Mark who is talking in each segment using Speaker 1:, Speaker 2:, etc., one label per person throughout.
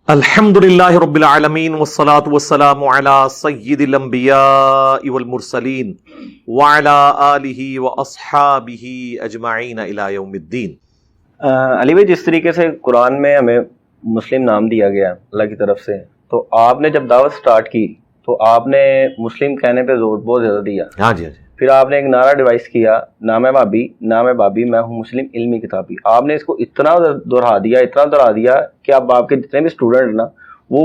Speaker 1: الحمدللہ رب العالمین والصلاة والسلام علی سید الانبیاء والمرسلین وعلی آلہ واصحابہ اجمعین الی یوم الدین۔
Speaker 2: علی بھائی، جس طریقے سے قرآن میں ہمیں مسلم نام دیا گیا اللہ کی طرف سے، تو آپ نے جب دعوت سٹارٹ کی تو آپ نے مسلم کہنے پہ زور بہت زیادہ دیا۔
Speaker 1: ہاں جی
Speaker 2: پھر آپ نے ایک نعرہ ڈیوائس کیا، نام ہے بابی میں ہوں مسلم علمی کتابی۔ آپ نے اس کو اتنا دہرا دیا کہ اب آپ کے جتنے بھی اسٹوڈنٹ نا وہ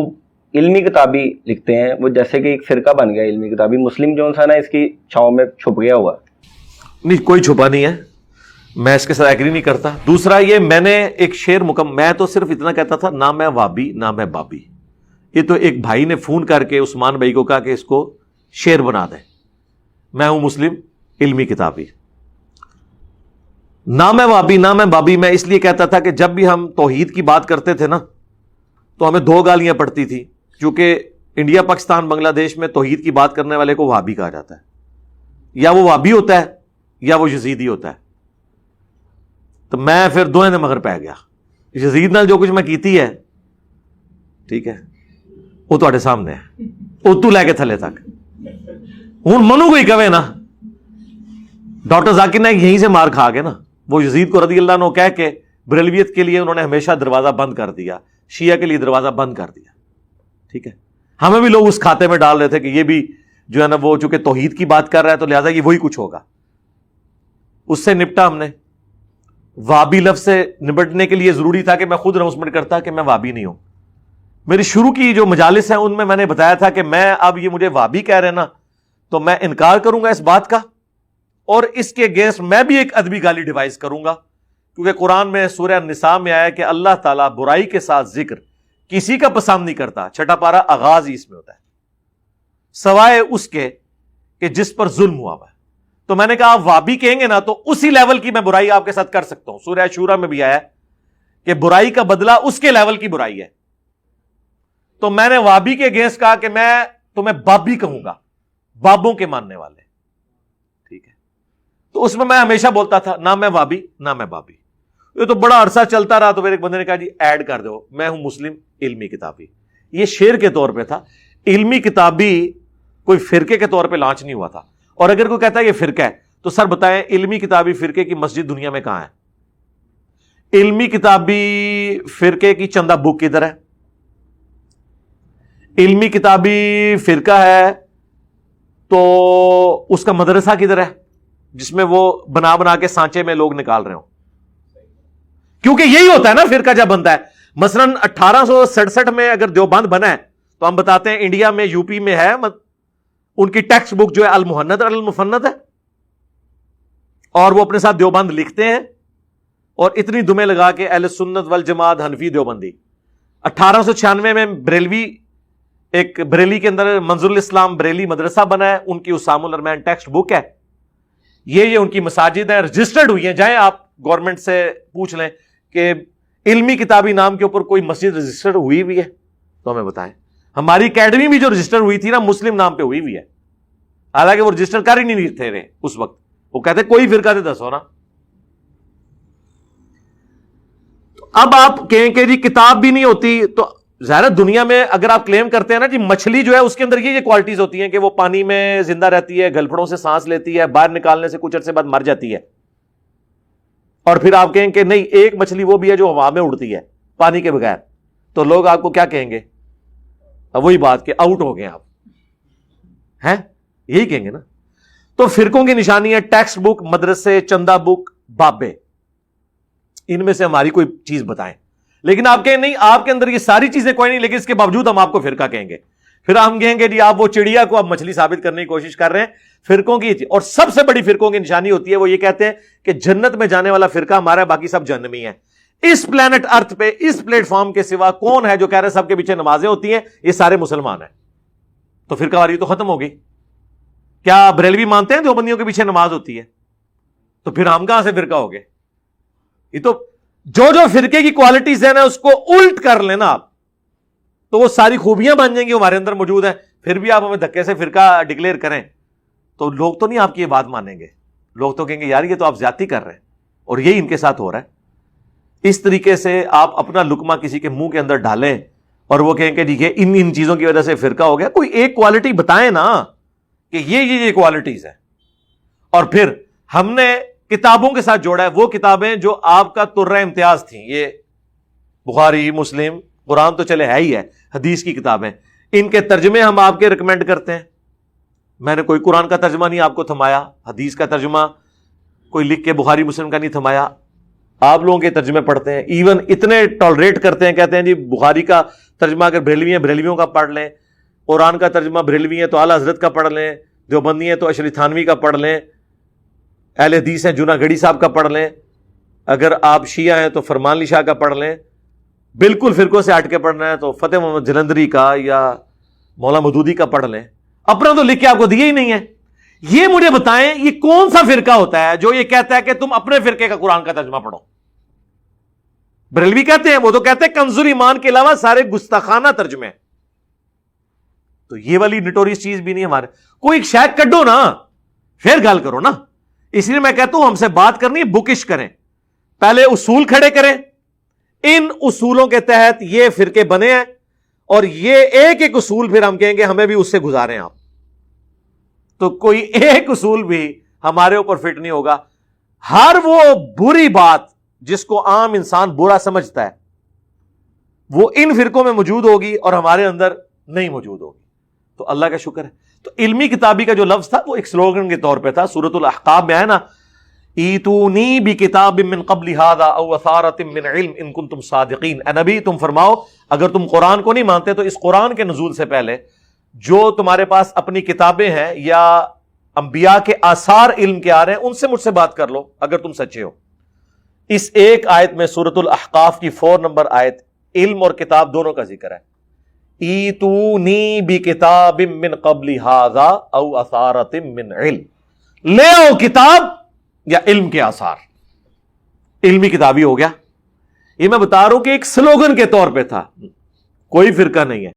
Speaker 2: علمی کتابی لکھتے ہیں، وہ جیسے کہ ایک فرقہ بن گیا علمی کتابی۔ مسلم جو ہے نا اس کی چھاؤں میں چھپ گیا ہوا۔
Speaker 1: نہیں، کوئی چھپا نہیں ہے، میں اس کے ساتھ ایگری نہیں کرتا۔ دوسرا یہ، میں نے ایک شعر میں تو صرف اتنا کہتا تھا، نہ میں وابی نہ میں بابی۔ یہ تو ایک بھائی نے فون کر کے عثمان بھائی کو کہا کہ اس کو شعر بنا دیں، میں ہوں مسلم علمی کتابی۔ نہ میں وابی نہ میں بابی میں اس لیے کہتا تھا کہ جب بھی ہم توحید کی بات کرتے تھے نا تو ہمیں دو گالیاں پڑتی تھی، کیونکہ انڈیا پاکستان بنگلہ دیش میں توحید کی بات کرنے والے کو وابی کہا جاتا ہے، یا وہ وابی ہوتا ہے یا وہ یزیدی ہوتا ہے۔ تو میں پھر دوئے نے مگر پہ گیا، یزید نال جو کچھ میں کیتی ہے، ٹھیک ہے، وہ تواڈے سامنے ہے، اتو لے کے تھلے تک۔ ہوں منو کوئی کہے نا، ڈاکٹر ذاکر نائک یہیں سے مار کھا گئے نا، وہ یزید کو رضی اللہ عنہ کہہ کے بریلویت کے لیے انہوں نے ہمیشہ دروازہ بند کر دیا، شیعہ کے لیے دروازہ بند کر دیا، ٹھیک ہے۔ ہمیں بھی لوگ اس کھاتے میں ڈال رہے تھے کہ یہ بھی جو ہے نا وہ چونکہ توحید کی بات کر رہا ہے تو لہٰذا یہ وہی کچھ ہوگا۔ اس سے نپٹا ہم نے۔ وابی لفظ سے نپٹنے کے لیے ضروری تھا کہ میں خود اناؤنسمنٹ کرتا کہ میں وابی نہیں ہوں۔ میری شروع کی جو مجالس ہیں ان میں نے بتایا تھا کہ میں اب یہ مجھے وابی کہہ رہے نا تو میں انکار کروں گا اس بات کا، اور اس کے اگینسٹ میں بھی ایک ادبی گالی ڈیوائز کروں گا، کیونکہ قرآن میں سورہ النساء میں آیا کہ اللہ تعالیٰ برائی کے ساتھ ذکر کسی کا پسند نہیں کرتا، چھٹا پارا آغاز ہی اس میں ہوتا ہے، سوائے اس کے کہ جس پر ظلم ہوا ہے۔ تو میں نے کہا آپ وابی کہیں گے نا تو اسی لیول کی میں برائی آپ کے ساتھ کر سکتا ہوں۔ سورہ شورا میں بھی آیا کہ برائی کا بدلہ اس کے لیول کی برائی ہے، تو میں نے وابی کے اگینسٹ کہا کہ میں تمہیں بابی کہوں گا، بابوں کے ماننے والے، ٹھیک ہے۔ تو اس میں ہمیشہ بولتا تھا نہ میں وابی نہ میں بابی۔ یہ تو بڑا عرصہ چلتا رہا تو پھر ایک بندے نے کہا جی ایڈ کر دو، میں ہوں مسلم علمی کتابی۔ یہ شعر کے طور پہ تھا، علمی کتابی کوئی فرقے کے طور پہ لانچ نہیں ہوا تھا۔ اور اگر کوئی کہتا ہے یہ فرقہ ہے تو سر بتائیں علمی کتابی فرقے کی مسجد دنیا میں کہاں ہے؟ علمی کتابی فرقے کی چندہ بک کدھر ہے؟ علمی کتابی فرقہ ہے تو اس کا مدرسہ کدھر ہے جس میں وہ بنا کے سانچے میں لوگ نکال رہے ہوں؟ کیونکہ یہی ہوتا ہے نا فرقہ جب بنتا ہے۔ مثلا 1867 میں اگر دیوبند بنا ہے تو ہم بتاتے ہیں انڈیا میں یو پی میں ہے، ان کی ٹیکسٹ بک جو ہے المحند اور المفند ہے، اور وہ اپنے ساتھ دیوبند لکھتے ہیں، اور اتنی دمیں لگا کے اہل سنت والجماعت حنفی دیوبندی۔ 1896 میں ایک بریلی کے اندر منظور الاسلام بریلی مدرسہ بنا ہے، ان کی اسام الرحمن ٹیکسٹ بک ہے، یہ ان کی مساجد ہیں، رجسٹرڈ ہوئی ہیں۔ جائیں آپ گورنمنٹ سے پوچھ لیں کہ علمی کتابی نام کے اوپر کوئی مسجد رجسٹرڈ ہوئی ہوئی ہے تو ہمیں بتائیں۔ ہماری اکیڈمی بھی جو رجسٹر ہوئی تھی نا مسلم نام پہ ہوئی ہوئی ہے، حالانکہ وہ رجسٹر کر ہی نہیں تھے رہے اس وقت، وہ کہتے کوئی فرقہ دے دسو نا۔ اب آپ کہیں کہ جی کتاب بھی نہیں ہوتی، تو ظاہر دنیا میں اگر آپ کلیم کرتے ہیں نا جی مچھلی جو ہے اس کے اندر یہ کوالٹیز ہوتی ہیں کہ وہ پانی میں زندہ رہتی ہے، گلپھڑوں سے سانس لیتی ہے، باہر نکالنے سے کچھ عرصے بعد مر جاتی ہے، اور پھر آپ کہیں کہ نہیں ایک مچھلی وہ بھی ہے جو ہوا میں اڑتی ہے پانی کے بغیر، تو لوگ آپ کو کیا کہیں گے؟ اب وہی بات کہ آؤٹ ہو گئے آپ ہیں، یہی کہیں گے نا۔ تو فرقوں کی نشانی ہے ٹیکسٹ بک، مدرسے، چندہ بک، بابے، ان میں سے ہماری کوئی چیز بتائیں۔ لیکن آپ کہیں نہیں آپ کے اندر یہ ساری چیزیں کوئی نہیں، لیکن اس کے باوجود ہم آپ کو فرقہ کہیں گے۔ پھر ہم کہیں گے جی آپ وہ چڑیا کو اب مچھلی ثابت کرنے کی کوشش کر رہے ہیں۔ فرقوں کی اور سب سے بڑی فرقوں کی نشانی ہوتی ہے وہ یہ کہتے ہیں کہ جنت میں جانے والا فرقہ ہمارا، باقی سب جہنمی ہیں۔ اس پلانٹ ارتھ پہ اس پلیٹ فارم کے سوا کون ہے جو کہہ رہے ہیں سب کے پیچھے نمازیں ہوتی ہیں، یہ سارے مسلمان ہیں؟ تو فرقہ واری تو ختم ہو گئی۔ کیا بریلوی مانتے ہیں دیوبندیوں کے پیچھے نماز ہوتی ہے؟ تو پھر ہم کہاں سے فرقہ ہو گئے؟ یہ تو جو فرقے کی کوالٹیز ہیں نا اس کو الٹ کر لینا آپ تو وہ ساری خوبیاں بن جائیں گی ہمارے اندر موجود ہیں۔ پھر بھی آپ ہمیں دھکے سے فرقہ ڈکلیئر کریں تو لوگ تو نہیں آپ کی یہ بات مانیں گے، لوگ تو کہیں گے یار یہ تو آپ زیادتی کر رہے ہیں، اور یہی ان کے ساتھ ہو رہا ہے۔ اس طریقے سے آپ اپنا لقمہ کسی کے منہ کے اندر ڈالیں اور وہ کہیں کہ ٹھیک ہے ان چیزوں کی وجہ سے فرقہ ہو گیا. کوئی ایک کوالٹی بتائیں نا کہ یہ کوالٹیز ہیں. اور پھر ہم نے کتابوں کے ساتھ جوڑا ہے وہ کتابیں جو آپ کا ترہ امتیاز تھیں. یہ بخاری، مسلم، قرآن تو چلے ہے ہی ہے، حدیث کی کتابیں، ان کے ترجمے ہم آپ کے ریکمینڈ کرتے ہیں. میں نے کوئی قرآن کا ترجمہ نہیں آپ کو تھمایا، حدیث کا ترجمہ کوئی لکھ کے بخاری مسلم کا نہیں تھمایا. آپ لوگوں کے ترجمے پڑھتے ہیں، ایون اتنے ٹالریٹ کرتے ہیں، کہتے ہیں جی بخاری کا ترجمہ اگر بریلوی ہیں بریلویوں کا پڑھ لیں، قرآن کا ترجمہ بریلوی ہیں تو اعلیٰ حضرت کا پڑھ لیں، دیوبندی ہیں تو اشری تھانوی کا پڑھ لیں، اہل حدیث ہیں جونا گڑھی صاحب کا پڑھ لیں، اگر آپ شیعہ ہیں تو فرمان علی شاہ کا پڑھ لیں، بالکل فرقوں سے ہٹ کے پڑھنا ہے تو فتح محمد جلندری کا یا مولانا مودودی کا پڑھ لیں. اپنا تو لکھ کے آپ کو دیا ہی نہیں ہے. یہ مجھے بتائیں یہ کون سا فرقہ ہوتا ہے جو یہ کہتا ہے کہ تم اپنے فرقے کا قرآن کا ترجمہ پڑھو؟ بریلوی کہتے ہیں، وہ تو کہتے ہیں کنز الایمان کے علاوہ سارے گستاخانہ ترجمے. تو یہ والی نٹوریس چیز بھی نہیں ہمارے. کوئی ایک شاید کڈو نا، پھر گل کرو نا. اس لیے میں کہتا ہوں ہم سے بات کرنی بکش کریں، پہلے اصول کھڑے کریں، ان اصولوں کے تحت یہ فرقے بنے ہیں، اور یہ ایک ایک اصول پھر ہم کہیں گے ہمیں بھی اس سے گزاریں آپ. تو کوئی ایک اصول بھی ہمارے اوپر فٹ نہیں ہوگا. ہر وہ بری بات جس کو عام انسان برا سمجھتا ہے وہ ان فرقوں میں موجود ہوگی اور ہمارے اندر نہیں موجود ہوگی. تو اللہ کا شکر ہے. تو علمی کتابی کا جو لفظ تھا وہ ایک سلوگن کے طور پہ تھا. سورۃ الاحقاف میں ہے نا، ایتونی بکتاب من قبل ھذا او اثارۃ من علم ان کنتم صادقین. اے نبی تم فرماؤ اگر تم قرآن کو نہیں مانتے تو اس قرآن کے نزول سے پہلے جو تمہارے پاس اپنی کتابیں ہیں یا انبیاء کے آثار علم کے آ رہے ہیں ان سے مجھ سے بات کر لو اگر تم سچے ہو. اس ایک آیت میں سورۃ الاحقاف کی 4 نمبر آیت علم اور کتاب دونوں کا ذکر ہے. ایتونی بکتاب من قبل ھذا او اثارۃ من علم، لے آؤ کتاب یا علم کے آثار. علمی کتابی ہو گیا. یہ میں بتا رہا ہوں کہ ایک سلوگن کے طور پہ تھا، کوئی فرقہ نہیں ہے.